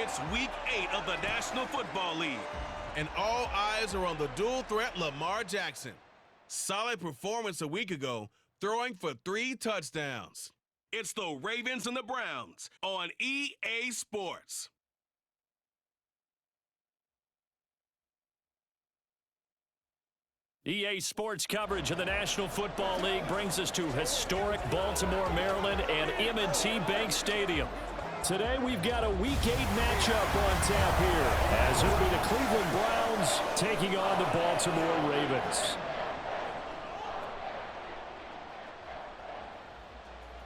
It's Week 8 of the National Football League. And all eyes are on the dual threat Lamar Jackson. Solid performance a week ago, throwing for 3 touchdowns. It's the Ravens and the Browns on EA Sports. EA Sports coverage of the National Football League brings us to historic Baltimore, Maryland, and M&T Bank Stadium. Today, we've got a Week 8 matchup on tap here, as it'll be the Cleveland Browns taking on the Baltimore Ravens.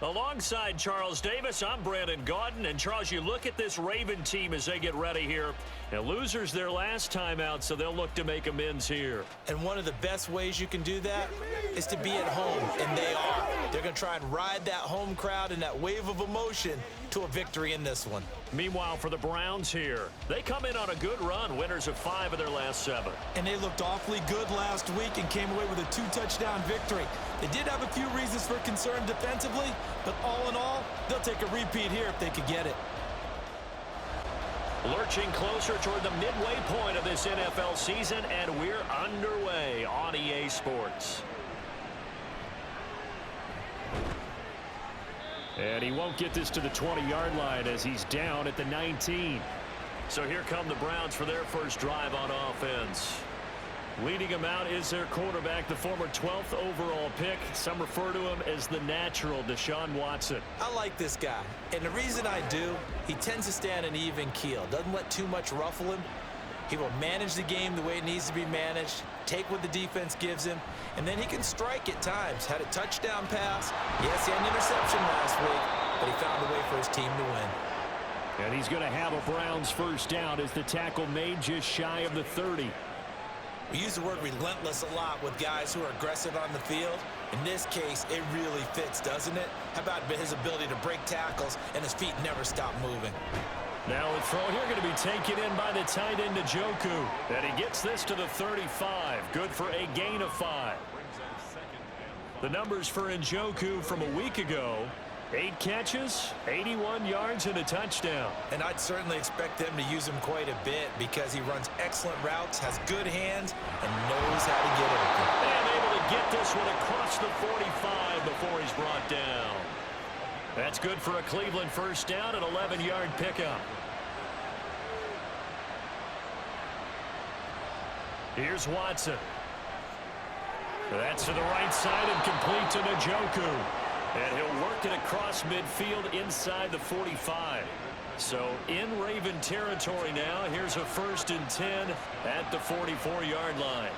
Alongside Charles Davis, I'm Brandon Gaudin. And Charles, you look at this Raven team as they get ready here. And losers their last time out, so they'll look to make amends here. And one of the best ways you can do that is to be at home, and they are. They're going to try and ride that home crowd and that wave of emotion to a victory in this one. Meanwhile, for the Browns here, they come in on a good run, winners of 5 of their last 7. And they looked awfully good last week and came away with a 2-touchdown victory. They did have a few reasons for concern defensively, but all in all, they'll take a repeat here if they could get it. Lurching closer toward the midway point of this NFL season, and we're underway on EA Sports. And he won't get this to the 20-yard line as he's down at the 19. So here come the Browns for their first drive on offense. Leading him out is their quarterback, the former 12th overall pick. Some refer to him as the natural, Deshaun Watson. I like this guy, and the reason I do, he tends to stay on an even keel, doesn't let too much ruffle him. He will manage the game the way it needs to be managed, take what the defense gives him, and then he can strike at times. Had a touchdown pass. Yes, he had an interception last week, but he found a way for his team to win. And he's going to have a Browns first down as the tackle made just shy of the 30. We use the word relentless a lot with guys who are aggressive on the field. In this case, it really fits, doesn't it? How about his ability to break tackles and his feet never stop moving? Now a throw here going to be taken in by the tight end, Njoku. And he gets this to the 35. Good for a gain of 5. The numbers for Njoku from a week ago: 8 catches, 81 yards, and a touchdown. And I'd certainly expect them to use him quite a bit because he runs excellent routes, has good hands, and knows how to get open. And able to get this one across the 45 before he's brought down. That's good for a Cleveland first down, an 11-yard pickup. Here's Watson. That's to the right side and complete to Njoku. And he'll work it across midfield inside the 45. So in Raven territory now. Here's a 1st and 10 at the 44-yard line.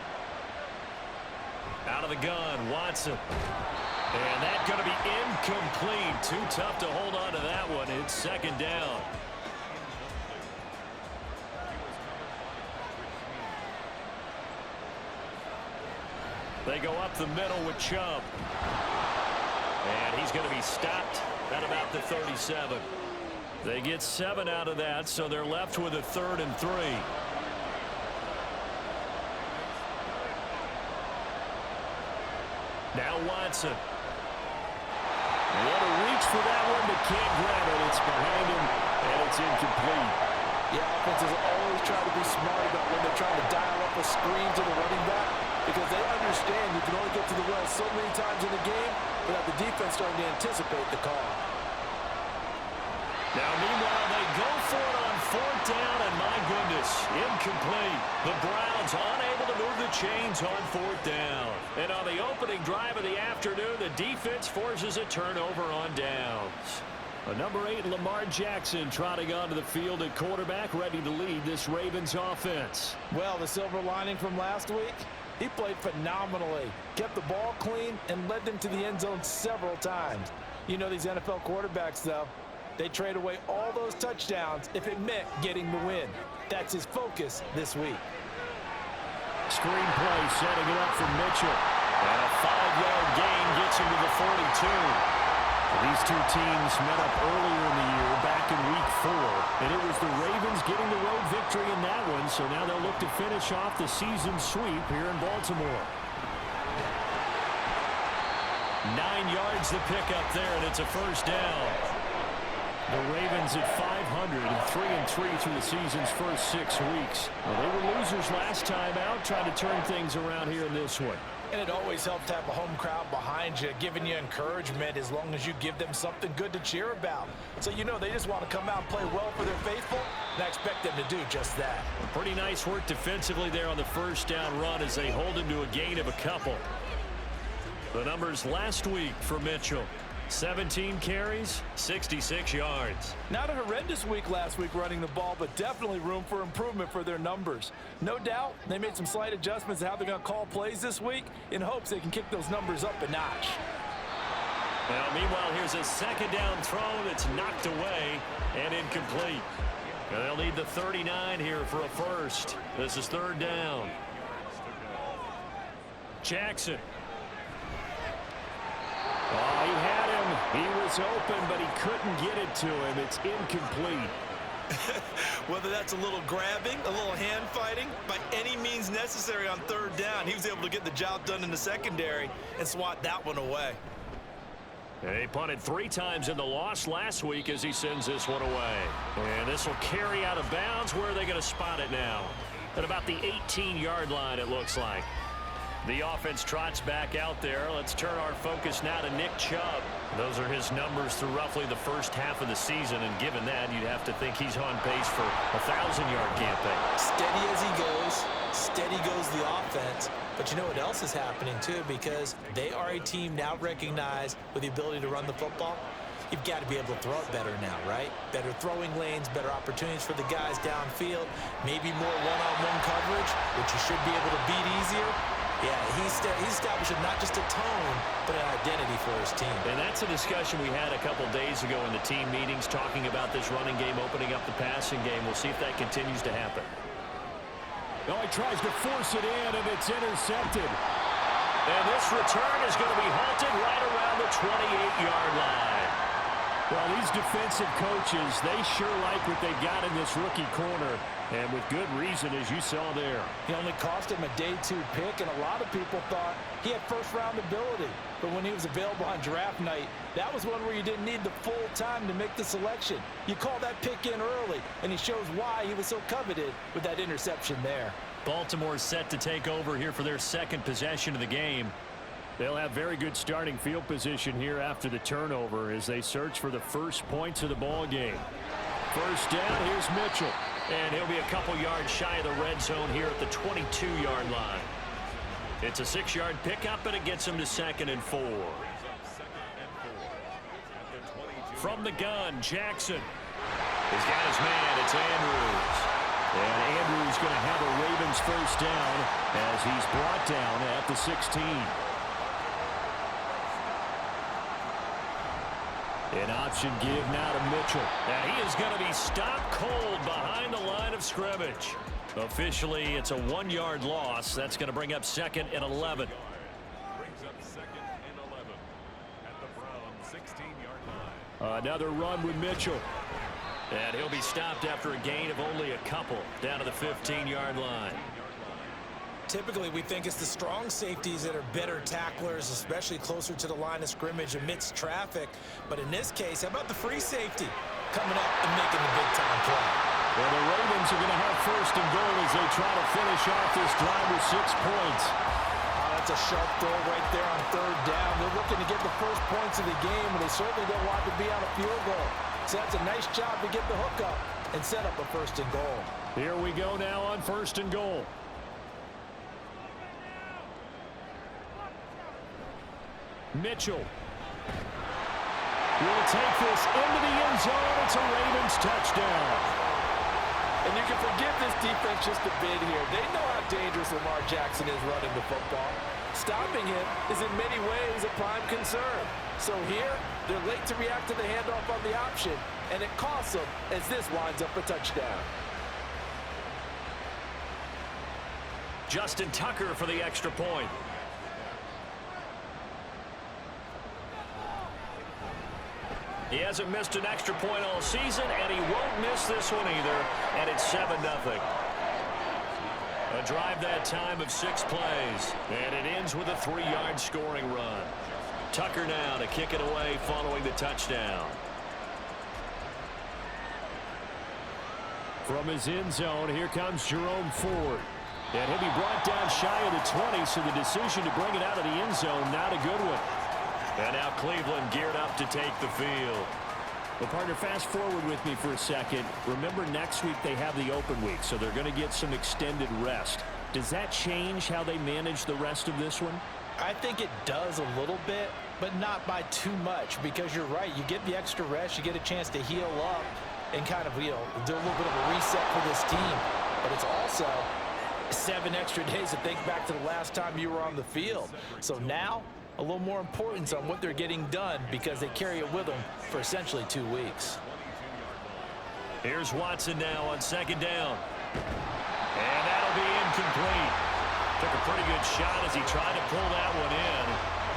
Out of the gun, Watson. And that's going to be incomplete. Too tough to hold on to that one. It's 2nd down. They go up the middle with Chubb. And he's going to be stopped at about the 37. They get 7 out of that, so they're left with a 3rd and 3. Now Watson. What a reach for that one, but can't grab it. It's behind him, and it's incomplete. Yeah, offenses always try to be smart about when they're trying to dial up a screen to the running back, because they understand you can only get to the well so many times in the game without the defense starting to anticipate the call. Now, meanwhile, they go for it on 4th down, and my goodness, incomplete. The Browns unable to move the chains on 4th down. And on the opening drive of the afternoon, the defense forces a turnover on downs. A number 8, Lamar Jackson, trotting onto the field at quarterback, ready to lead this Ravens offense. Well, the silver lining from last week, he played phenomenally, kept the ball clean, and led them to the end zone several times. You know these NFL quarterbacks, though, they trade away all those touchdowns if it meant getting the win. That's his focus this week. Screen play, setting it up for Mitchell. And a 5-yard gain gets him to the 42. These two teams met up earlier in the year, back in Week 4, and it was the Ravens getting the road victory in that one, so now they'll look to finish off the season sweep here in Baltimore. 9 yards the pickup there, and it's a first down. The Ravens at 500, 3-3 through the season's first 6 weeks. Well, they were losers last time out, trying to turn things around here in this one. And it always helps to have a home crowd behind you, giving you encouragement as long as you give them something good to cheer about. So you know they just want to come out and play well for their faithful, and I expect them to do just that. Pretty nice work defensively there on the first down run as they hold him to a gain of a couple. The numbers last week for Mitchell. 17 carries, 66 yards. Not a horrendous week last week running the ball, but definitely room for improvement for their numbers. No doubt, they made some slight adjustments to how they're going to call plays this week in hopes they can kick those numbers up a notch. Now, meanwhile, here's a second down throw that's knocked away and incomplete. And they'll need the 39 here for a first. This is third down. Jackson. Oh, he had him. He was open, but he couldn't get it to him. It's incomplete. Whether that's a little grabbing, a little hand fighting, by any means necessary on third down, he was able to get the job done in the secondary and swat that one away. He punted 3 times in the loss last week as he sends this one away. And this will carry out of bounds. Where are they going to spot it now? At about the 18-yard line, it looks like. The offense trots back out there. Let's turn our focus now to Nick Chubb. Those are his numbers through roughly the first half of the season, and given that, you'd have to think he's on pace for a 1,000-yard campaign. Steady as he goes, steady goes the offense. But you know what else is happening, too, because they are a team now recognized with the ability to run the football. You've got to be able to throw it better now, right? Better throwing lanes, better opportunities for the guys downfield, maybe more one-on-one coverage, which you should be able to beat easier. Yeah, he's establishing not just a tone, but an identity for his team. And that's a discussion we had a couple days ago in the team meetings, talking about this running game, opening up the passing game. We'll see if that continues to happen. Oh, he tries to force it in, and it's intercepted. And this return is going to be halted right around the 28-yard line. Well, these defensive coaches, they sure like what they've got in this rookie corner, and with good reason, as you saw there. He only cost him a day 2 pick, and a lot of people thought he had first-round ability. But when he was available on draft night, that was one where you didn't need the full time to make the selection. You call that pick in early, and he shows why he was so coveted with that interception there. Baltimore's set to take over here for their second possession of the game. They'll have very good starting field position here after the turnover as they search for the first points of the ball game. First down, here's Mitchell. And he'll be a couple yards shy of the red zone here at the 22-yard line. It's a 6-yard pickup, and it gets him to 2nd and 4. From the gun, Jackson. He's got his man. It's Andrews. And Andrews going to have a Ravens first down as he's brought down at the 16. An option give now to Mitchell. And he is going to be stopped cold behind the line of scrimmage. Officially, it's a 1-yard loss. That's going to bring up 2nd and 11. Brings up 2nd and 11 at the Browns' 16-yard line. Another run with Mitchell. And he'll be stopped after a gain of only a couple down to the 15-yard line. Typically, we think it's the strong safeties that are better tacklers, especially closer to the line of scrimmage amidst traffic. But in this case, how about the free safety coming up and making the big-time play? Well, the Ravens are going to have 1st and goal as they try to finish off this drive with 6 points. That's a sharp throw right there on third down. They're looking to get the first points of the game, and they certainly don't want to be on a field goal. So that's a nice job to get the hook up and set up a 1st and goal. Here we go now on 1st and goal. Mitchell will take this into the end zone. It's a Ravens touchdown. And you can forgive this defense just a bit here. They know how dangerous Lamar Jackson is running the football. Stopping him is in many ways a prime concern. So here, they're late to react to the handoff on the option, and it costs them as this winds up a touchdown. Justin Tucker for the extra point. He hasn't missed an extra point all season, and he won't miss this one either, and it's 7-0. A drive that time of 6 plays, and it ends with a 3-yard scoring run. Tucker now to kick it away following the touchdown. From his end zone, here comes Jerome Ford. And he'll be brought down shy of the 20, so the decision to bring it out of the end zone, not a good one. And now Cleveland geared up to take the field. Well, partner, fast forward with me for a second. Remember, next week they have the open week, so they're going to get some extended rest. Does that change how they manage the rest of this one? I think it does a little bit, but not by too much, because you're right. You get the extra rest, you get a chance to heal up and kind of, do a little bit of a reset for this team. But it's also 7 extra days to think back to the last time you were on the field. So now, a little more importance on what they're getting done because they carry it with them for essentially 2 weeks. Here's Watson now on second down. And that'll be incomplete. Took a pretty good shot as he tried to pull that one in.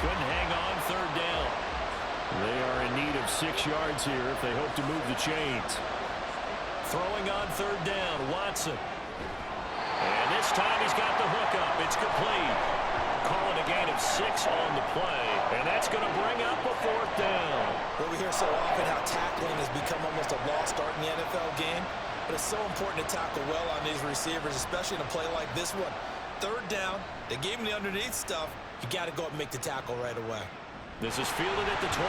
Couldn't hang on third down. They are in need of 6 yards here if they hope to move the chains. Throwing on third down, Watson. And this time he's got the hook up. It's complete. Calling a gain of 6 on the play. And that's going to bring up a 4th down. Well, we hear so often how tackling has become almost a lost art in the NFL game. But it's so important to tackle well on these receivers, especially in a play like this one. Third down, they gave him the underneath stuff. You got to go up and make the tackle right away. This is fielded at the 27.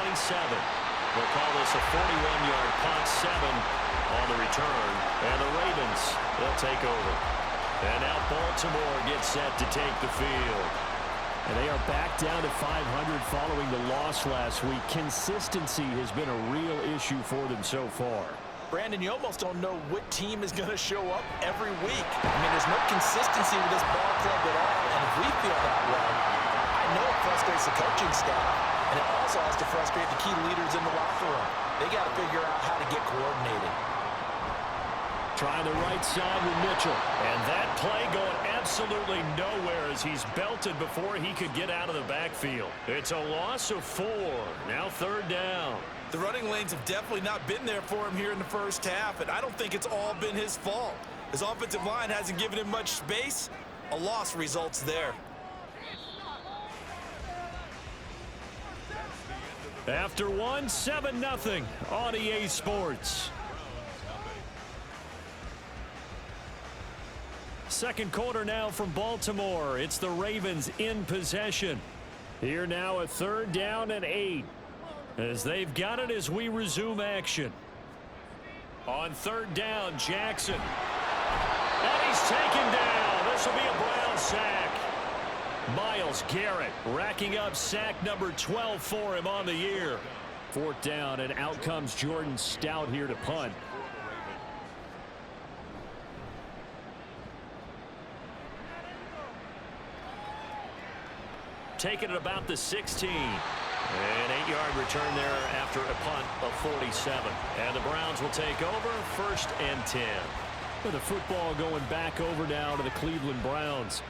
We'll call this a 41-yard punt, 7 on the return. And the Ravens, they'll take over. And now Baltimore gets set to take the field. And they are back down to 500 following the loss last week. Consistency has been a real issue for them so far. Brandon, you almost don't know what team is going to show up every week. I mean, there's no consistency with this ball club at all, and if we feel that way, I know it frustrates the coaching staff, and it also has to frustrate the key leaders in the locker room. They got to figure out how to get coordinated. Trying the right side with Mitchell. And that play going absolutely nowhere as he's belted before he could get out of the backfield. It's a loss of 4. Now third down. The running lanes have definitely not been there for him here in the first half, and I don't think it's all been his fault. His offensive line hasn't given him much space. A loss results there. After 1, 7-0 on EA Sports. Second quarter now from Baltimore. It's the Ravens in possession. Here now a 3rd down and 8. As they've got it as we resume action. On 3rd down, Jackson. And he's taken down. This will be a Brown sack. Myles Garrett racking up sack number 12 for him on the year. 4th down, and out comes Jordan Stout here to punt. Taking it about the 16. An 8-yard return there after a punt of 47. And the Browns will take over 1st and 10. With the football going back over now to the Cleveland Browns.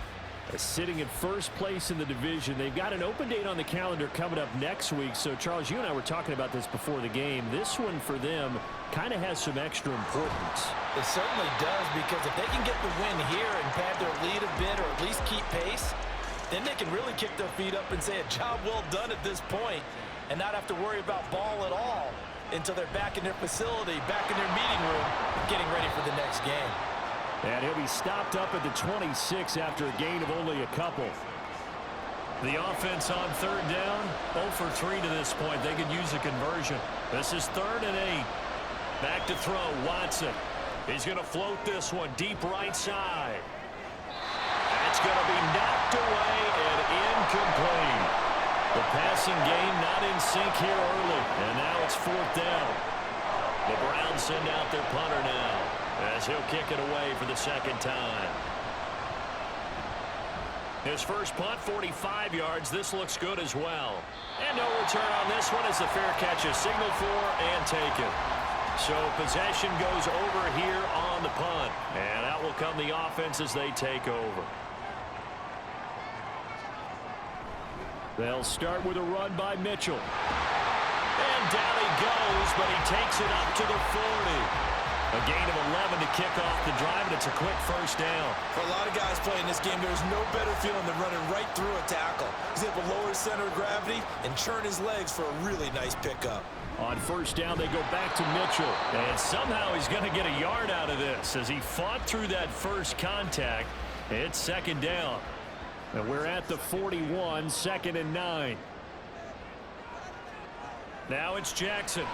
Sitting in first place in the division. They've got an open date on the calendar coming up next week. So, Charles, you and I were talking about this before the game. This one for them kind of has some extra importance. It certainly does, because if they can get the win here and pad their lead a bit or at least keep pace, then they can really kick their feet up and say a job well done at this point and not have to worry about ball at all until they're back in their facility, back in their meeting room, getting ready for the next game. And he'll be stopped up at the 26 after a gain of only a couple. The offense on 3rd down, 0 for 3 to this point. They could use a conversion. This is 3rd and 8. Back to throw, Watson. He's going to float this one deep right side. It's going to be knocked away and incomplete. The passing game not in sync here early. And now it's 4th down. The Browns send out their punter now as he'll kick it away for the 2nd time. His first punt, 45 yards. This looks good as well. And no return on this one as the fair catch is signaled for and taken. So possession goes over here on the punt. And out will come the offense as they take over. They'll start with a run by Mitchell. And down he goes, but he takes it up to the 40. A gain of 11 to kick off the drive, and it's a quick first down. For a lot of guys playing this game, there's no better feeling than running right through a tackle. He's able to lower his center of gravity and churn his legs for a really nice pickup. On first down, they go back to Mitchell. And somehow he's going to get a yard out of this as he fought through that first contact. It's second down. And we're at the 41, 2nd and 9. Now it's Jackson.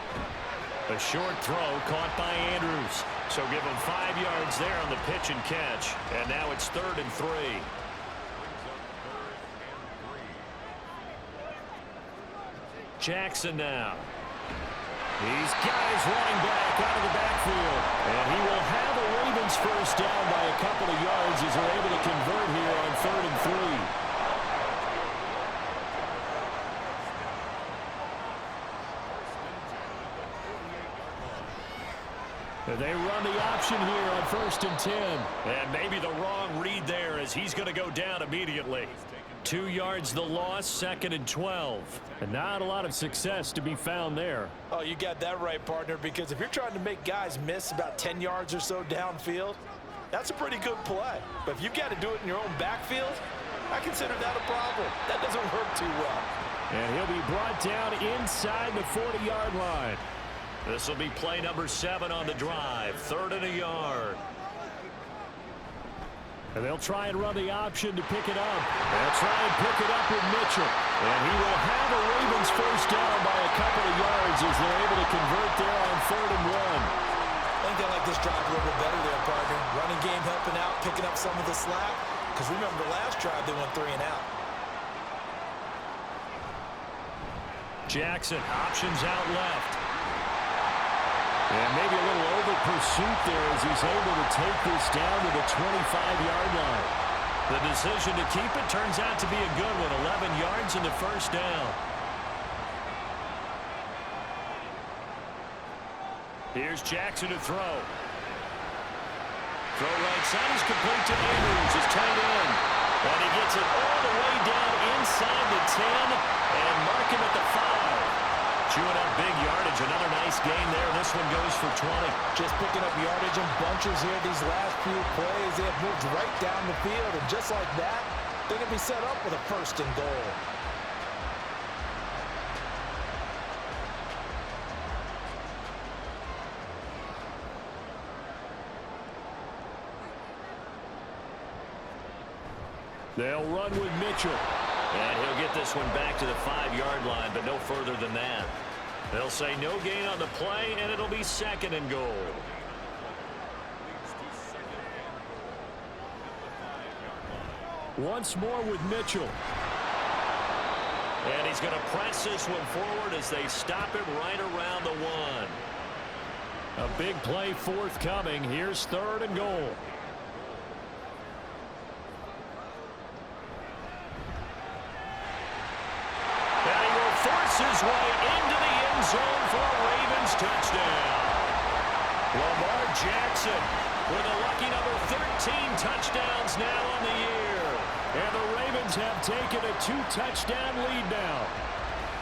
A short throw caught by Andrews. So give him 5 yards there on the pitch and catch. And now it's 3rd and 3. Jackson now. He's got his running back out of the backfield. And he will have a Ravens first down by a couple of yards as they're able to convert here on 3rd and 3. They run the option here on 1st and 10. And maybe the wrong read there as he's going to go down immediately. 2 yards the loss, 2nd and 12. And not a lot of success to be found there. Oh, you got that right, partner, because if you're trying to make guys miss about 10 yards or so downfield, that's a pretty good play. But if you've got to do it in your own backfield, I consider that a problem. That doesn't work too well. And he'll be brought down inside the 40-yard line. This will be play number 7 on the drive. 3rd and a yard. And they'll try and run the option to pick it up. They'll try and pick it up with Mitchell. And he will have a Ravens first down by a couple of yards as they're able to convert there on 3rd and 1. I think they like this drive a little bit better there, partner. Running game helping out, picking up some of the slack. Because remember, the last drive they went 3 and out. Jackson, options out left. And maybe a little over pursuit there as he's able to take this down to the 25-yard line. The decision to keep it turns out to be a good one. 11 yards in the first down. Here's Jackson to throw. Throw right side is complete to Andrews, his tight end. And he gets it all the way down inside the 10 and mark him at the 5. Chewing up big yardage. Another nice gain there. This one goes for 20. Just picking up yardage in bunches here these last few plays. They have moved right down the field. And just like that, they're going to be set up with a 1st and goal. They'll run with Mitchell. And he'll get this one back to the 5-yard line, but no further than that. They'll say no gain on the play, and it'll be 2nd and goal. Once more with Mitchell. And he's going to press this one forward as they stop him right around the 1. A big play forthcoming. Here's 3rd and goal. His way into the end zone for a Ravens touchdown. Lamar Jackson with a lucky number 13 touchdowns now on the year. And the Ravens have taken a 2-touchdown lead now.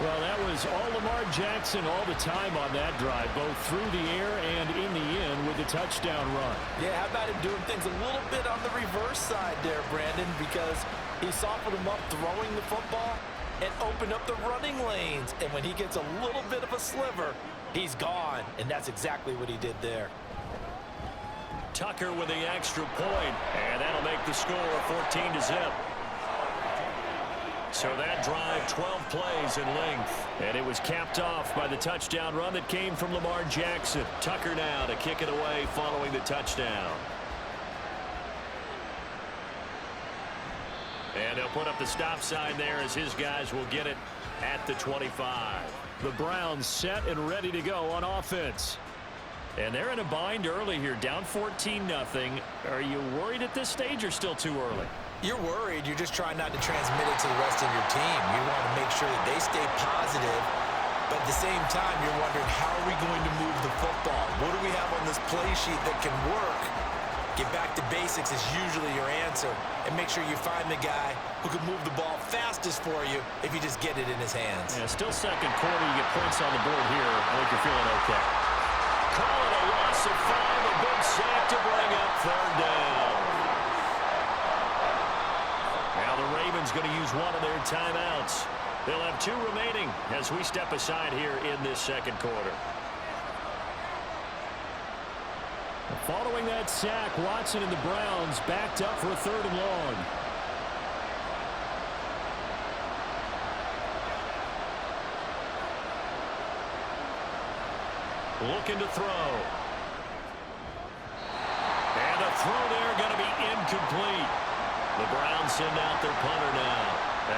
Well, that was all Lamar Jackson all the time on that drive, both through the air and in the end with the touchdown run. Yeah, how about him doing things a little bit on the reverse side there, Brandon, because he softened him up throwing the football and opened up the running lanes. And when he gets a little bit of a sliver, he's gone. And that's exactly what he did there. Tucker with the extra point, and that'll make the score 14-0. So that drive, 12 plays in length. And it was capped off by the touchdown run that came from Lamar Jackson. Tucker now to kick it away following the touchdown. And they'll put up the stop sign there as his guys will get it at the 25. The Browns set and ready to go on offense. And they're in a bind early here, down 14-0. Are you worried at this stage or still too early? You're worried. You're just trying not to transmit it to the rest of your team. You want to make sure that they stay positive. But at the same time, you're wondering, how are we going to move the football? What do we have on this play sheet that can work? Get back to basics is usually your answer. And make sure you find the guy who can move the ball fastest for you if you just get it in his hands. Yeah, still second quarter. You get points on the board here. I think you're feeling okay. Call it a loss of 5, a their timeouts. They'll have 2 remaining as we step aside here in this second quarter. Following that sack, Watson and the Browns backed up for a 3rd and long. Looking to throw. And a throw there going to be incomplete. The Browns send out their punter now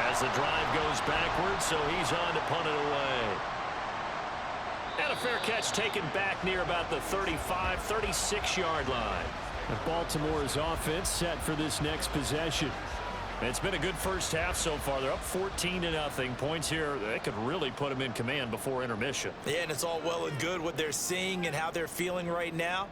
as the drive goes backwards, so he's on to punt it away. And a fair catch taken back near about the 35, 36-yard line. And Baltimore's offense set for this next possession. It's been a good first half so far. They're up 14-0. Points here, they could really put them in command before intermission. Yeah, and it's all well and good what they're seeing and how they're feeling right now.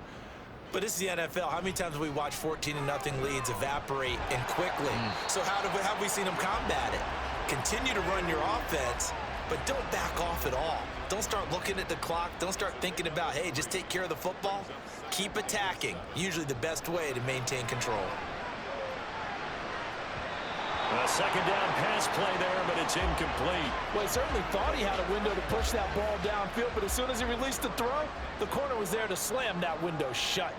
But this is the NFL. How many times have we watched 14-0 leads evaporate and quickly? So how have we seen them combat it? Continue to run your offense, but don't back off at all. Don't start looking at the clock. Don't start thinking about, hey, just take care of the football. Keep attacking. Usually the best way to maintain control. A second down pass play there, but it's incomplete. Well, he certainly thought he had a window to push that ball downfield, but as soon as he released the throw, the corner was there to slam that window shut.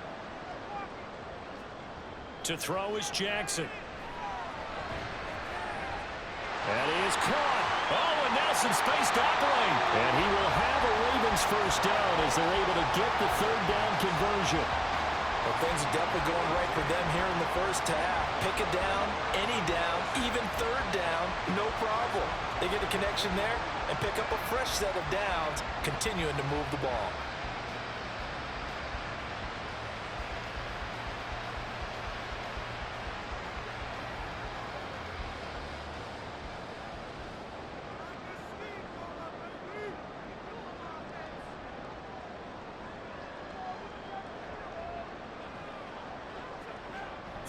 To throw is Jackson. That is caught. Oh, and now some space to operate. And he will have a Ravens first down as they're able to get the 3rd down conversion. Well, things are definitely going right for them here in the first half. Pick it down, any down, even 3rd down, no problem. They get a connection there and pick up a fresh set of downs, continuing to move the ball.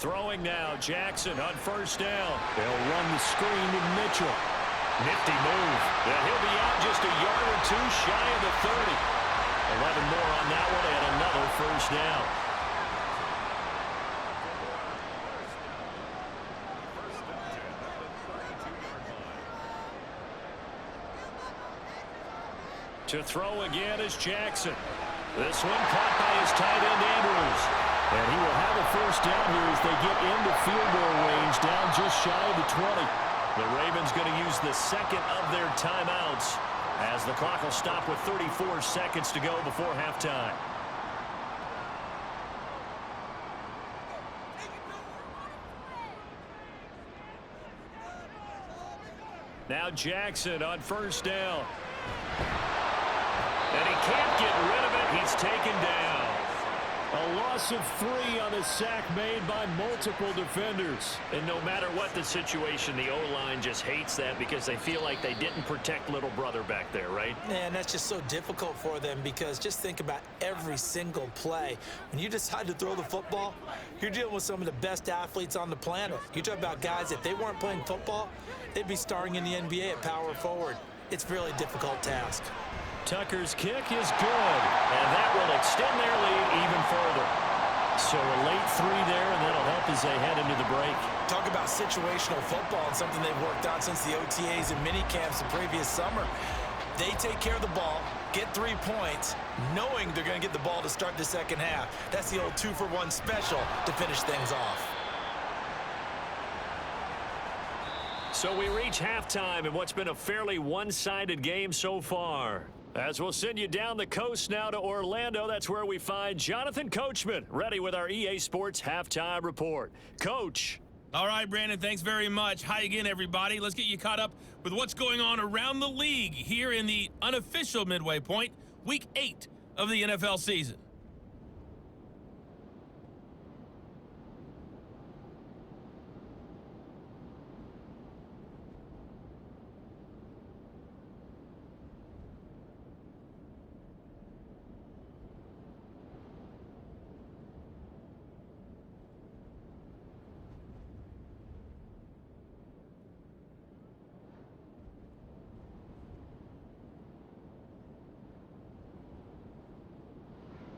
Throwing now, Jackson on first down. They'll run the screen to Mitchell. Nifty move. And he'll be out just a yard or 2 shy of the 30. 11 more on that one and another first down. To throw again is Jackson. This one caught by his tight end Andrews. And he will have a first down here as they get into field goal range, down just shy of the 20. The Ravens going to use the second of their timeouts as the clock will stop with 34 seconds to go before halftime. Now Jackson on first down. And he can't get rid of it. He's taken down. A loss of 3 on a sack made by multiple defenders. And no matter what the situation, the O-line just hates that because they feel like they didn't protect little brother back there, right? And that's just so difficult for them because just think about every single play. When you decide to throw the football, you're dealing with some of the best athletes on the planet. You talk about guys, if they weren't playing football, they'd be starring in the NBA at power forward. It's a really difficult task. Tucker's kick is good, and that will extend their lead even further. So a late 3 there, and that'll help as they head into the break. Talk about situational football and something they've worked on since the OTAs and mini camps the previous summer. They take care of the ball, get 3 points, knowing they're going to get the ball to start the second half. That's the old 2-for-1 special to finish things off. So we reach halftime in what's been a fairly one-sided game so far. As we'll send you down the coast now to Orlando, that's where we find Jonathan Coachman, ready with our EA Sports Halftime Report. Coach. All right, Brandon, thanks very much. Hi again, everybody. Let's get you caught up with what's going on around the league here in the unofficial midway point, Week 8 of the NFL season.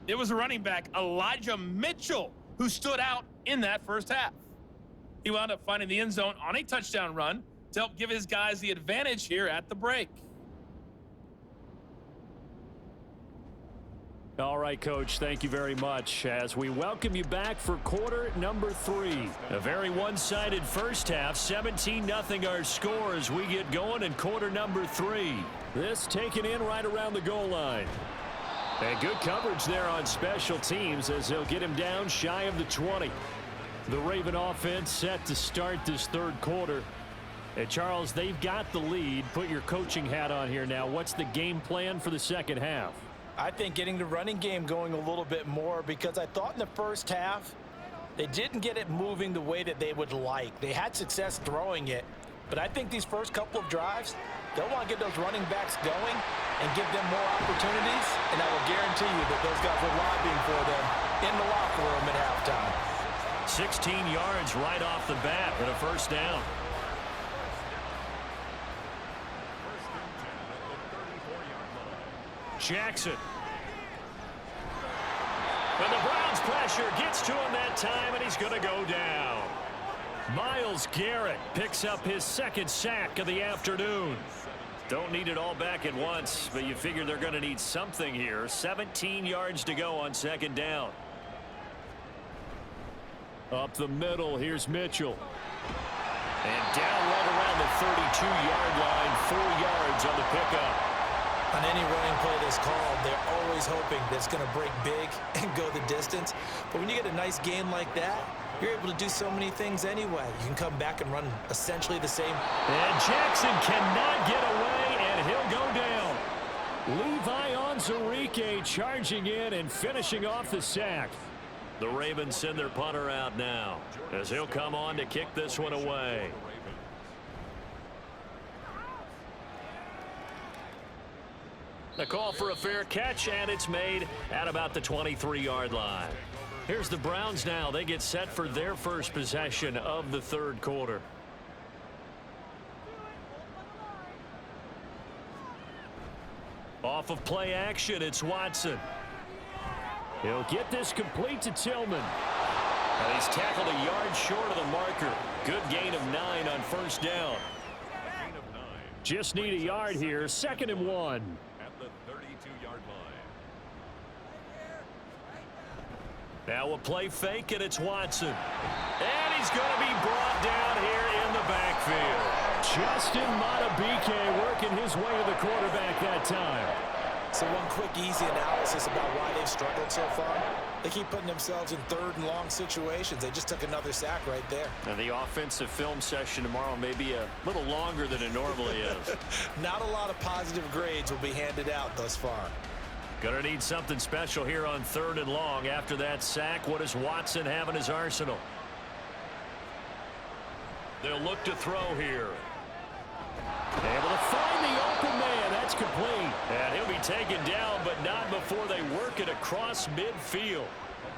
It was a running back, Elijah Mitchell, who stood out in that first half. He wound up finding the end zone on a touchdown run to help give his guys the advantage here at the break. All right, Coach, thank you very much as we welcome you back for quarter number 3. A very one-sided first half, 17-0 our score as we get going in quarter number 3. This taken in right around the goal line. And good coverage there on special teams as they'll get him down shy of the 20. The Raven offense set to start this third quarter. And Charles, they've got the lead. Put your coaching hat on here now. What's the game plan for the second half? I think getting the running game going a little bit more, because I thought in the first half they didn't get it moving the way that they would like. They had success throwing it, but I think these first couple of drives, they'll want to get those running backs going and give them more opportunities, and I will guarantee you that those guys are lobbying for them in the locker room at halftime. 16 yards right off the bat and a first down. Jackson. And the Browns pressure gets to him that time, and he's going to go down. Myles Garrett picks up his second sack of the afternoon. Don't need it all back at once, but you figure they're going to need something here. 17 yards to go on second down. Up the middle, here's Mitchell. And down right around the 32-yard line, 4 yards on the pickup. On any running play that's called, they're always hoping that it's going to break big and go the distance. But when you get a nice gain like that, you're able to do so many things anyway. You can come back and run essentially the same. And Jackson cannot get away, and he'll go down. Levi Onwuzurike charging in and finishing off the sack. The Ravens send their punter out now as he'll come on to kick this one away. The call for a fair catch, and it's made at about the 23-yard line. Here's the Browns now. They get set for their first possession of the third quarter. Off of play action, it's Watson. He'll get this complete to Tillman. And he's tackled a yard short of the marker. Good gain of 9 on first down. Just need a yard here. 2nd and 1. At the 32-yard line. Now a play fake, and it's Watson. And he's going to be brought down here in the backfield. Justin Madubuike working his way to the quarterback that time. So one quick, easy analysis about why they've struggled so far. They keep putting themselves in third and long situations. They just took another sack right there. And the offensive film session tomorrow may be a little longer than it normally is. Not a lot of positive grades will be handed out thus far. Gonna need something special here on 3rd and long. After that sack, what does Watson have in his arsenal? They'll look to throw here. Able to find the open man. That's complete. And he'll be taken down, but not before they work it across midfield.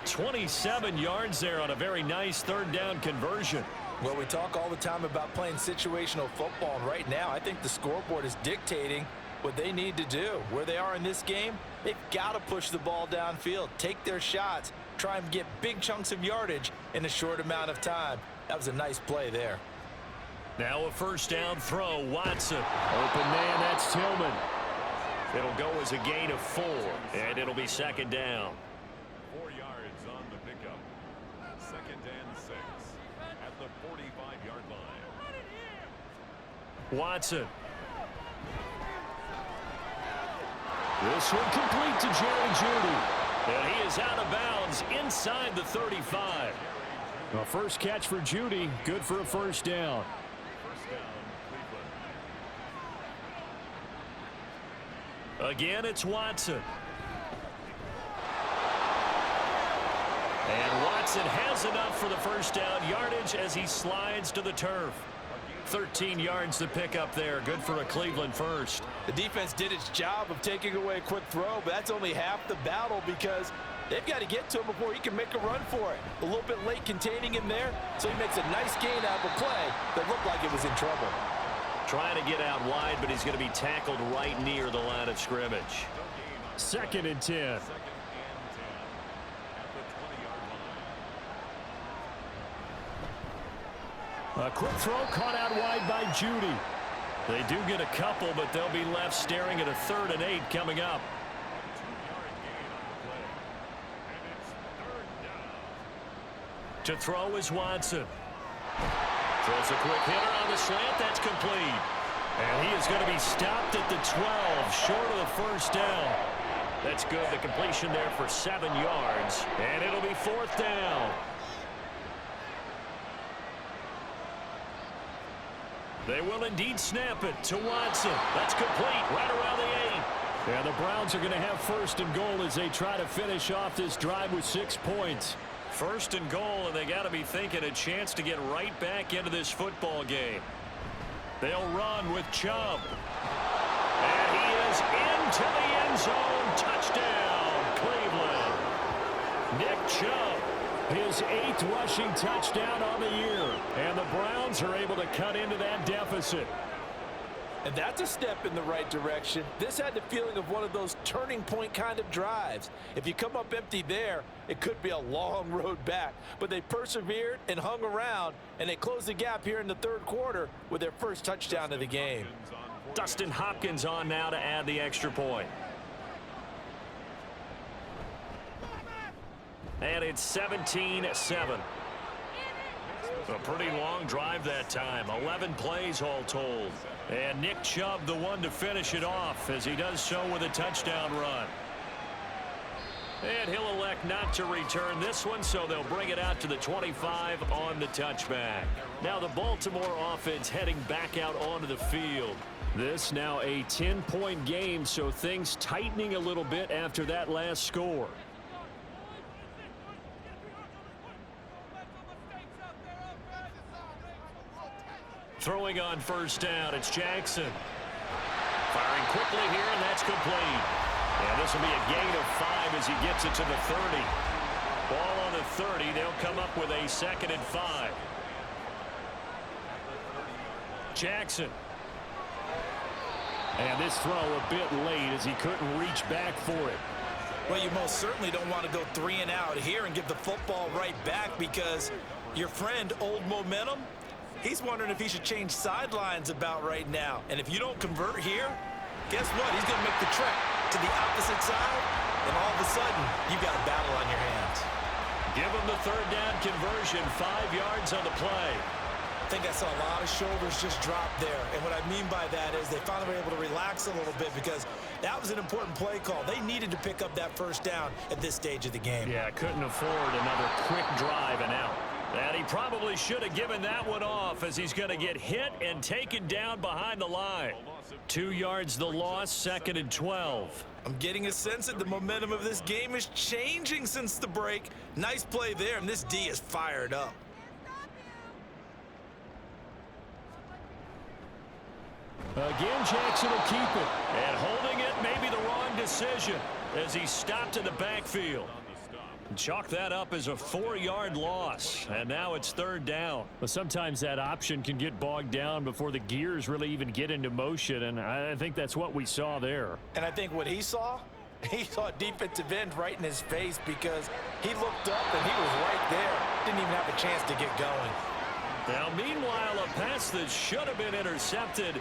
27 yards there on a very nice 3rd down conversion. Well, we talk all the time about playing situational football, and right now I think the scoreboard is dictating what they need to do. Where they are in this game, they've got to push the ball downfield, take their shots, try and get big chunks of yardage in a short amount of time. That was a nice play there. Now a first down throw, Watson. Open man, that's Tillman. It'll go as a gain of 4, and it'll be 2nd down. 4 yards on the pickup. 2nd and 6 at the 45-yard line. Watson. This one complete to Jerry Jeudy. And he is out of bounds inside the 35. A first catch for Jeudy, good for a first down. Again, it's Watson. And Watson has enough for the first down yardage as he slides to the turf. 13 yards to pick up there. Good for a Cleveland first. The defense did its job of taking away a quick throw, but that's only half the battle because they've got to get to him before he can make a run for it. A little bit late containing him there, so he makes a nice gain out of a play that looked like it was in trouble. Trying to get out wide, but he's going to be tackled right near the line of scrimmage. 2nd and 10. A quick throw caught out wide by Judy. They do get a couple, but they'll be left staring at a 3rd and 8 coming up. To throw is Watson. Throws a quick hitter on the slant. That's complete. And he is going to be stopped at the 12, short of the first down. That's good. The completion there for 7 yards. And it'll be 4th down. They will indeed snap it to Watson. That's complete right around the 8. And the Browns are going to have 1st and goal as they try to finish off this drive with 6 points. 1st and goal, and they got to be thinking a chance to get right back into this football game. They'll run with Chubb. And he is into the end zone. Touchdown, Cleveland. Nick Chubb, his 8th rushing touchdown on the year. And the Browns are able to cut into that deficit. And that's a step in the right direction. This had the feeling of one of those turning point kind of drives. If you come up empty there, it could be a long road back. But they persevered and hung around, and they closed the gap here in the 3rd quarter with their first touchdown of the game. Dustin Hopkins on now to add the extra point. And it's 17-7. A pretty long drive that time. 11 plays all told. And Nick Chubb the one to finish it off as he does so with a touchdown run. And he'll elect not to return this one, so they'll bring it out to the 25 on the touchback. Now the Baltimore offense heading back out onto the field. This now a 10-point game, so things tightening a little bit after that last score. Throwing on 1st down, it's Jackson. Firing quickly here, and that's complete. And this will be a gain of 5 as he gets it to the 30. Ball on the 30. They'll come up with a 2nd and 5. Jackson. And this throw a bit late as he couldn't reach back for it. Well, you most certainly don't want to go 3 and out here and give the football right back because your friend, Old Momentum, he's wondering if he should change sidelines about right now. And if you don't convert here, guess what? He's going to make the trek to the opposite side, and all of a sudden, you've got a battle on your hands. Give him the 3rd down conversion, 5 yards on the play. I think I saw a lot of shoulders just drop there. And what I mean by that is they finally were able to relax a little bit because that was an important play call. They needed to pick up that 1st down at this stage of the game. Yeah, couldn't afford another quick drive and out. And he probably should have given that one off as he's going to get hit and taken down behind the line. 2 yards the loss, 2nd and 12. I'm getting a sense that the momentum of this game is changing since the break. Nice play there, and this D is fired up. Again, Jackson will keep it. And holding it may be the wrong decision as he stopped in the backfield. Chalk that up as a 4-yard loss, and now it's 3rd down. But sometimes that option can get bogged down before the gears really even get into motion, and I think that's what we saw there. And I think what he saw a defensive end right in his face because he looked up and he was right there. Didn't even have a chance to get going. Now, meanwhile, a pass that should have been intercepted,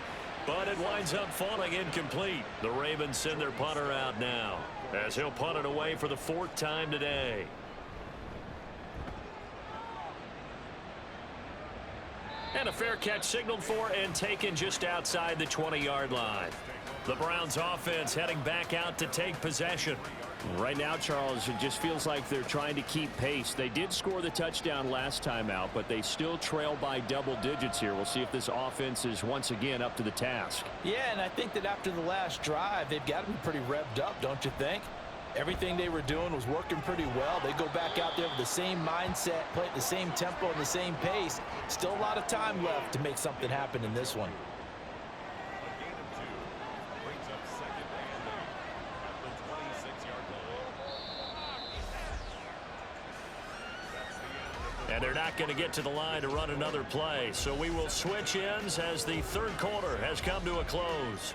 but it winds up falling incomplete. The Ravens send their punter out now, as he'll punt it away for the 4th time today. And a fair catch signaled for and taken just outside the 20-yard line. The Browns offense heading back out to take possession. Right now, Charles, it just feels like they're trying to keep pace. They did score the touchdown last time out, but they still trail by double digits here. We'll see if this offense is once again up to the task. Yeah, and I think that after the last drive, they've got to be pretty revved up, don't you think? Everything they were doing was working pretty well. They go back out there with the same mindset, play at the same tempo and the same pace. Still a lot of time left to make something happen in this one. And they're not going to get to the line to run another play. So we will switch ends as the 3rd quarter has come to a close.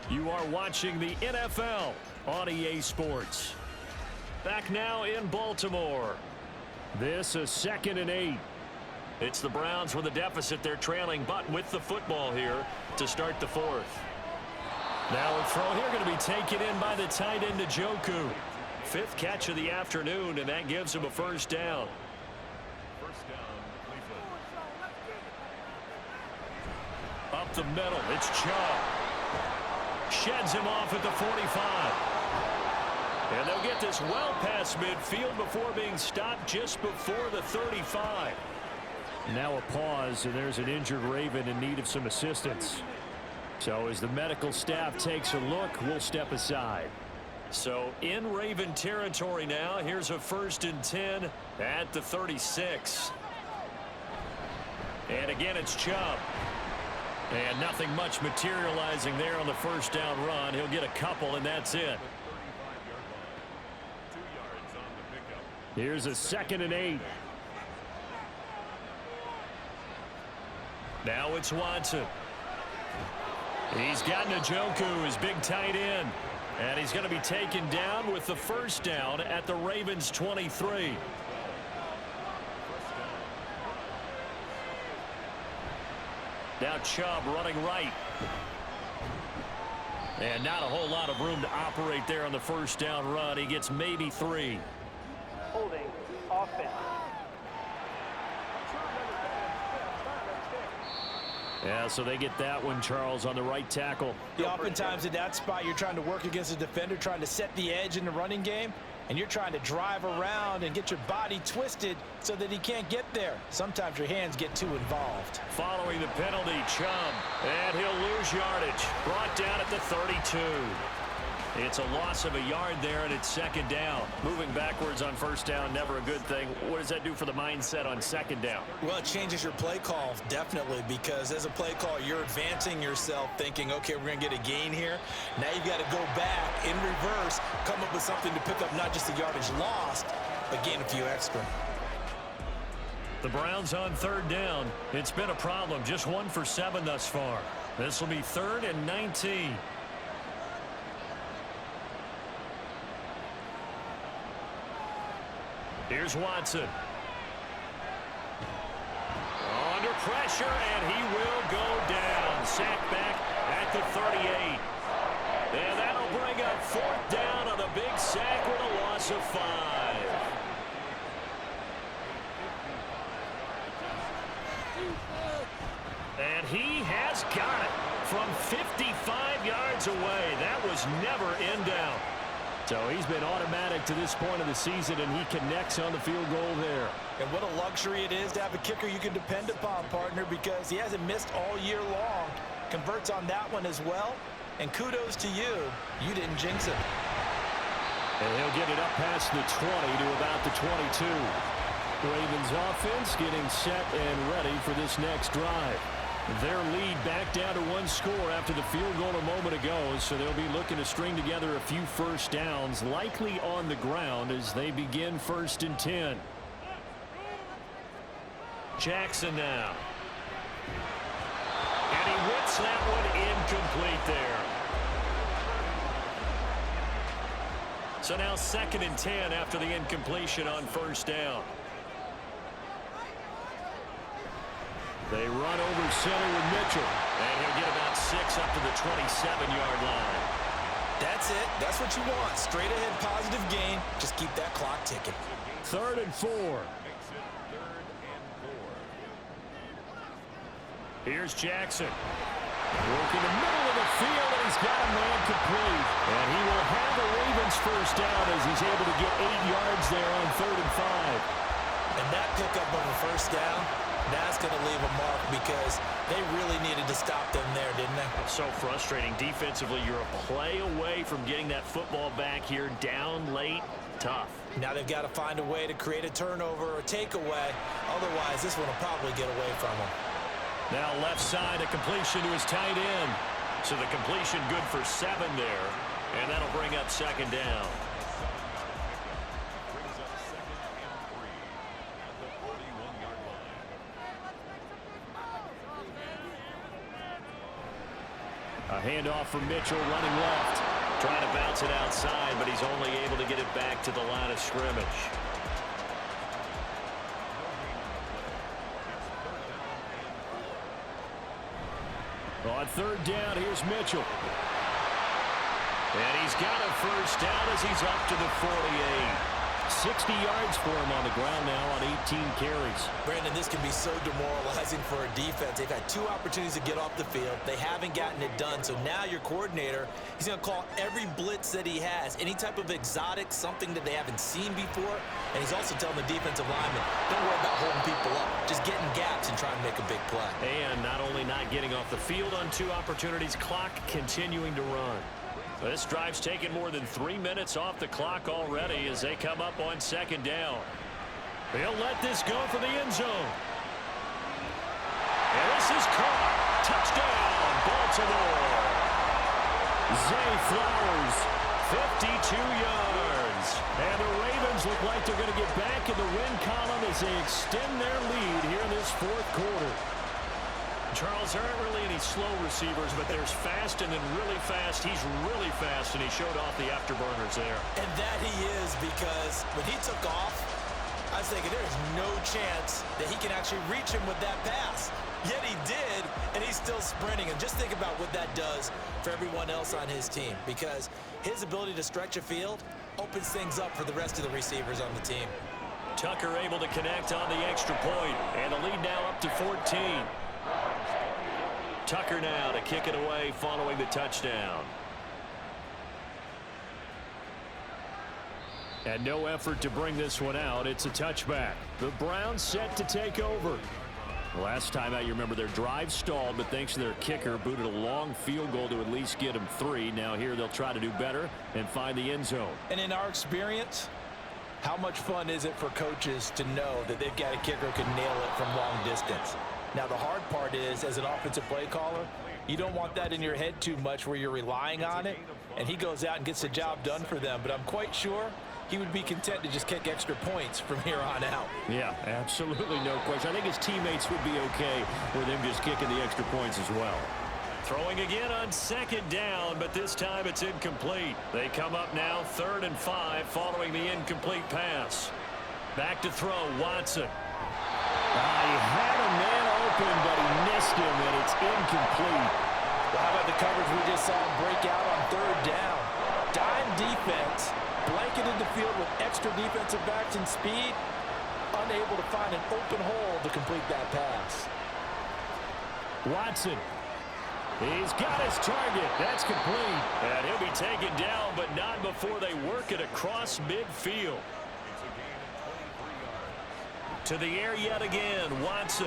You are watching the NFL on EA Sports. Back now in Baltimore. This is 2nd and 8. It's the Browns with a deficit. They're trailing, but with the football here to start the fourth. Now a throw here going to be taken in by the tight end Njoku. 5th catch of the afternoon, and that gives him a first down. First down, Cleveland. Up the middle, it's Chubb. Sheds him off at the 45. And they'll get this well past midfield before being stopped just before the 35. Now a pause, and there's an injured Raven in need of some assistance. So as the medical staff takes a look, we'll step aside. So in Raven territory now. Here's a 1st and 10 at the 36. And again, it's Chubb. And nothing much materializing there on the first down run. He'll get a couple, and that's it. 35-yard line. 2 yards on the pickup. Here's a 2nd and 8. Now it's Watson. He's got Njoku, his big tight end. And he's going to be taken down with the first down at the Ravens 23. Now Chubb running right. And not a whole lot of room to operate there on the first down run. He gets maybe 3. Holding offense. Yeah, so they get that one, Charles, on the right tackle. Yeah, oftentimes in that spot, you're trying to work against a defender, trying to set the edge in the running game, and you're trying to drive around and get your body twisted so that he can't get there. Sometimes your hands get too involved. Following the penalty, Chubb, and he'll lose yardage. Brought down at the 32. It's a loss of a yard there, and it's 2nd down. Moving backwards on first down, never a good thing. What does that do for the mindset on 2nd down? Well, it changes your play call, definitely, because as a play call, you're advancing yourself thinking, okay, we're going to get a gain here. Now you've got to go back in reverse, come up with something to pick up not just the yardage lost, but gain a few extra. The Browns on 3rd down. It's been a problem. Just 1 for 7 thus far. This will be 3rd and 19. Here's Watson. Under pressure, and he will go down. Sacked back at the 38. And that'll bring up 4th down on a big sack with a loss of 5. And he has got it from 55 yards away. That was never in doubt. So he's been automatic to this point of the season, and he connects on the field goal there. And what a luxury it is to have a kicker you can depend upon, partner, because he hasn't missed all year long. Converts on that one as well. And kudos to you. You didn't jinx it. And he'll get it up past the 20 to about the 22. Ravens offense getting set and ready for this next drive. Their lead back down to 1 score after the field goal a moment ago, so they'll be looking to string together a few first downs, likely on the ground as they begin 1st and 10. Jackson now. And he whips that one incomplete there. So now 2nd and 10 after the incompletion on first down. They run over center with Mitchell. And he'll get about 6 up to the 27-yard line. That's it. That's what you want. Straight ahead positive gain. Just keep that clock ticking. 3rd and 4. Makes it 3rd and 4. Here's Jackson. Working the middle of the field, and he's got a man complete. And he will have the Ravens first down as he's able to get 8 yards there on 3rd and 5. And that pickup of a first down, that's going to leave a mark because they really needed to stop them there, didn't they? So frustrating. Defensively, you're a play away from getting that football back here. Down late, tough. Now they've got to find a way to create a turnover or takeaway. Otherwise, this one will probably get away from them. Now left side, a completion to his tight end. So the completion good for 7 there. And that'll bring up 2nd down. Brings up 2nd and 3 at the 41-yard line. A handoff from Mitchell running left. Trying to bounce it outside, but he's only able to get it back to the line of scrimmage. On third down, here's Mitchell. And he's got a first down as he's up to the 48. 60 yards for him on the ground now on 18 carries. Brandon, this can be so demoralizing for a defense. They've had 2 opportunities to get off the field. They haven't gotten it done. So now your coordinator, he's going to call every blitz that he has, any type of exotic, something that they haven't seen before. And he's also telling the defensive lineman, don't worry about holding people up. Just get in gaps and try and make a big play. And not only not getting off the field on 2 opportunities, clock continuing to run. This drive's taken more than 3 minutes off the clock already as they come up on second down. They'll let this go for the end zone. And this is caught. Touchdown, Baltimore. Zay Flowers, 52 yards. And the Ravens look like they're going to get back in the win column as they extend their lead here in this 4th quarter. Charles, there aren't really any slow receivers, but there's fast and then really fast. He's really fast, and he showed off the afterburners there. And that he is, because when he took off, I was thinking there's no chance that he can actually reach him with that pass. Yet he did, and he's still sprinting. And just think about what that does for everyone else on his team, because his ability to stretch a field opens things up for the rest of the receivers on the team. Tucker able to connect on the extra point, and the lead now up to 14. Tucker now to kick it away following the touchdown. And no effort to bring this one out. It's a touchback. The Browns set to take over. Last time out, you remember their drive stalled, but thanks to their kicker, booted a long field goal to at least get them 3. Now here they'll try to do better and find the end zone. And in our experience, how much fun is it for coaches to know that they've got a kicker who can nail it from long distance? Now, the hard part is, as an offensive play caller, you don't want that in your head too much where you're relying on it, and he goes out and gets the job done for them. But I'm quite sure he would be content to just kick extra points from here on out. Yeah, absolutely no question. I think his teammates would be okay with him just kicking the extra points as well. Throwing again on second down, but this time it's incomplete. They come up now 3rd and 5 following the incomplete pass. Back to throw, Watson. He had a man open, but he missed him, and it's incomplete. Well, how about the coverage we just saw him break out on 3rd down? Dime defense, blanketed the field with extra defensive backs and speed, unable to find an open hole to complete that pass. Watson. He's got his target. That's complete. And he'll be taken down, but not before they work it across midfield. To the air yet again, Watson.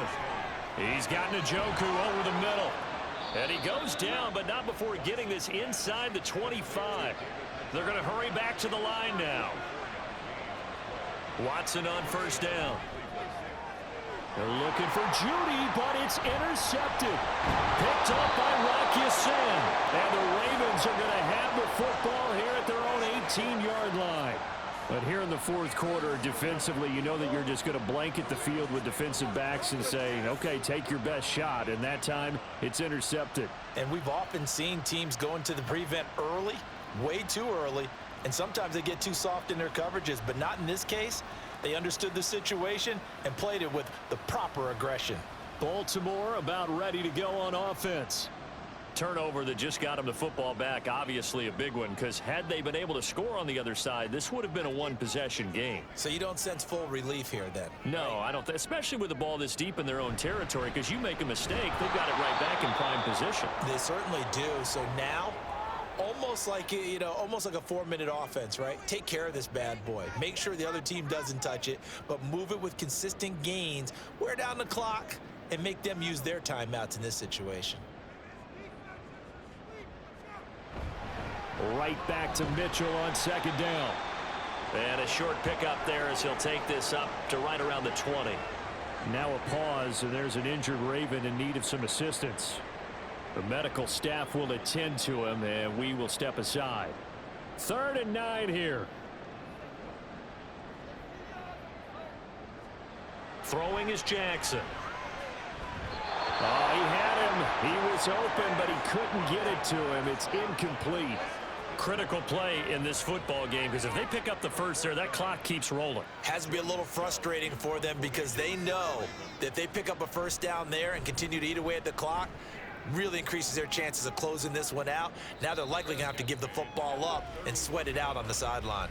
He's got Njoku over the middle. And he goes down, but not before getting this inside the 25. They're going to hurry back to the line now. Watson on 1st down. They're looking for Judy, but it's intercepted. Picked up by Rock Ya-Sin. And the Ravens are going to have the football here at their own 18-yard line. But here in the 4th quarter, defensively, you know that you're just going to blanket the field with defensive backs and say, okay, take your best shot. And that time, it's intercepted. And we've often seen teams go into the prevent early, way too early, and sometimes they get too soft in their coverages, but not in this case. They understood the situation and played it with the proper aggression. Baltimore about ready to go on offense. Turnover that just got them the football back, obviously a big one, because had they been able to score on the other side, this would have been a 1-possession game. So you don't sense full relief here then? No, I don't, especially with the ball this deep in their own territory, because you make a mistake, they've got it right back in prime position. They certainly do. So now, almost like a 4-minute offense, right? Take care of this bad boy. Make sure the other team doesn't touch it, but move it with consistent gains. Wear down the clock and make them use their timeouts in this situation. Right back to Mitchell on 2nd down. And a short pickup there as he'll take this up to right around the 20. Now a pause, and there's an injured Raven in need of some assistance. The medical staff will attend to him, and we will step aside. 3rd and 9 here. Throwing is Jackson. Oh, he had him. He was open, but he couldn't get it to him. It's incomplete. Critical play in this football game, because if they pick up the first there, that clock keeps rolling. Has to be a little frustrating for them because they know that if they pick up a first down there and continue to eat away at the clock, really increases their chances of closing this one out. Now they're likely going to have to give the football up and sweat it out on the sideline.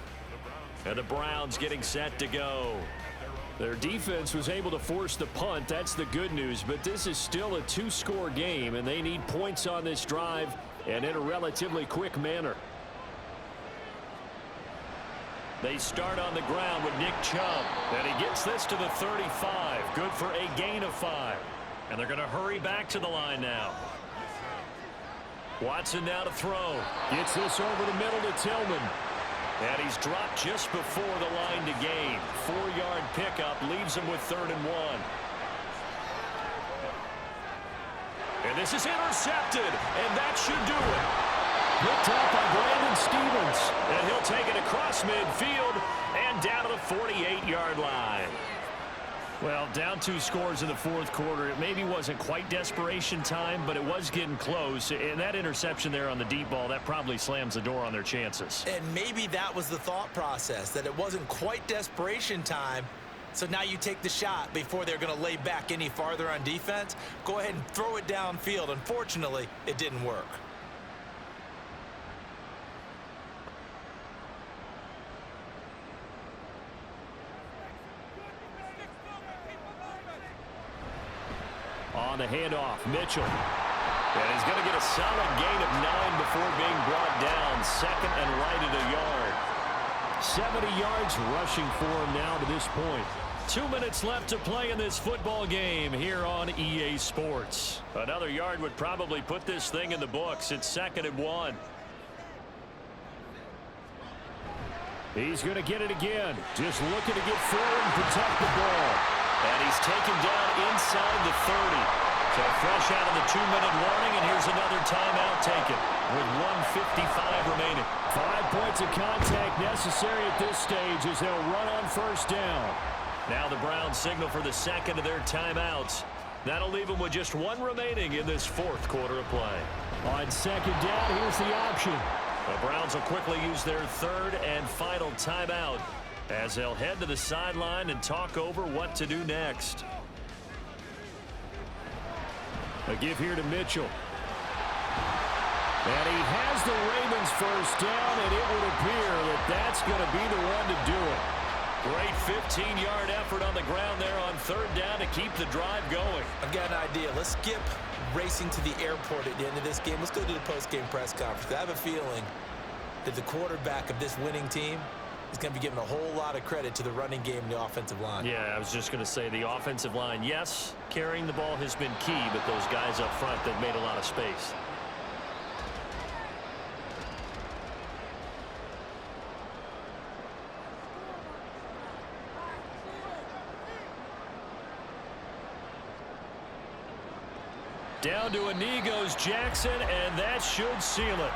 And the Browns getting set to go. Their defense was able to force the punt. That's the good news. But this is still a two-score game, and they need points on this drive and in a relatively quick manner. They start on the ground with Nick Chubb. And he gets this to the 35. Good for a gain of 5. And they're going to hurry back to the line now. Watson now to throw. Gets this over the middle to Tillman. And he's dropped just before the line to gain. 4-yard pickup leaves him with 3rd and 1. And this is intercepted, and that should do it. Picked up by Brandon Stevens. And he'll take it across midfield and down to the 48-yard line. Well, down 2 scores in the 4th quarter. It maybe wasn't quite desperation time, but it was getting close. And that interception there on the deep ball, that probably slams the door on their chances. And maybe that was the thought process, that it wasn't quite desperation time. So now you take the shot before they're going to lay back any farther on defense. Go ahead and throw it downfield. Unfortunately, it didn't work. On the handoff, Mitchell. And he's going to get a solid gain of 9 before being brought down. 2nd and right at a yard. 70 yards rushing for him now to this point. 2 minutes left to play in this football game here on EA Sports. Another yard would probably put this thing in the books. It's 2nd and 1. He's going to get it again. Just looking to get forward and protect the ball. And he's taken down inside the 30. So fresh out of the 2-minute warning, and here's another timeout taken with 1:55 remaining. 5 points of contact necessary at this stage as they'll run on 1st down. Now the Browns signal for the 2nd of their timeouts. That'll leave them with just 1 remaining in this 4th quarter of play. On 2nd down, here's the option. The Browns will quickly use their 3rd and final timeout as they'll head to the sideline and talk over what to do next. A give here to Mitchell. And he has the Ravens 1st down, and it would appear that that's going to be the one to do it. Great 15-yard effort on the ground there on 3rd down to keep the drive going. I've got an idea. Let's skip racing to the airport at the end of this game. Let's go to the post-game press conference. I have a feeling that the quarterback of this winning team is going to be given a whole lot of credit to the running game and the offensive line. Yeah, I was just going to say the offensive line, yes, carrying the ball has been key, but those guys up front, they've made a lot of space. Down to a knee goes Jackson, and that should seal it.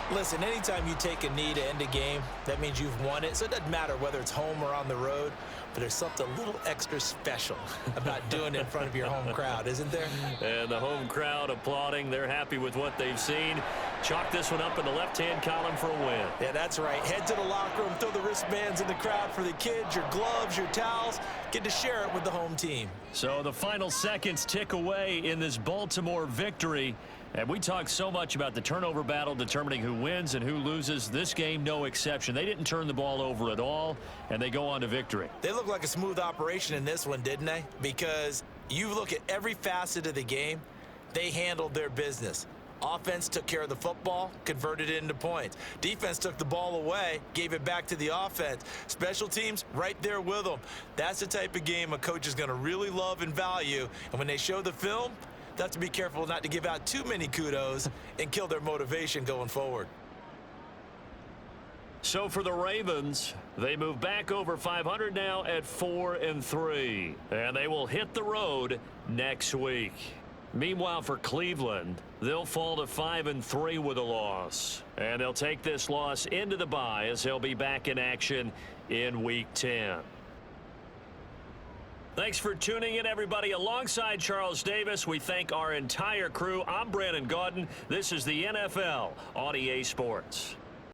Listen, anytime you take a knee to end a game, that means you've won it. So it doesn't matter whether it's home or on the road, but there's something a little extra special about doing it in front of your home crowd, isn't there? And the home crowd applauding. They're happy with what they've seen. Chalk this one up in the left-hand column for a win. Yeah, that's right. Head to the locker room, throw the wristbands in the crowd for the kids, your gloves, your towels. Get to share it with the home team. So the final seconds tick away in this Baltimore victory. And we talked so much about the turnover battle determining who wins and who loses. This game, no exception. They didn't turn the ball over at all, and they go on to victory. They look like a smooth operation in this one, didn't they? Because you look at every facet of the game, they handled their business. Offense took care of the football, converted it into points. Defense took the ball away, gave it back to the offense. Special teams, right there with them. That's the type of game a coach is going to really love and value. And when they show the film, they have to be careful not to give out too many kudos and kill their motivation going forward. So for the Ravens, they move back over 500 now at 4-3. And they will hit the road next week. Meanwhile, for Cleveland, they'll fall to 5-3 with a loss. And they'll take this loss into the bye as they'll be back in action in Week 10. Thanks for tuning in, everybody. Alongside Charles Davis, we thank our entire crew. I'm Brandon Gaudin. This is the NFL on EA Sports.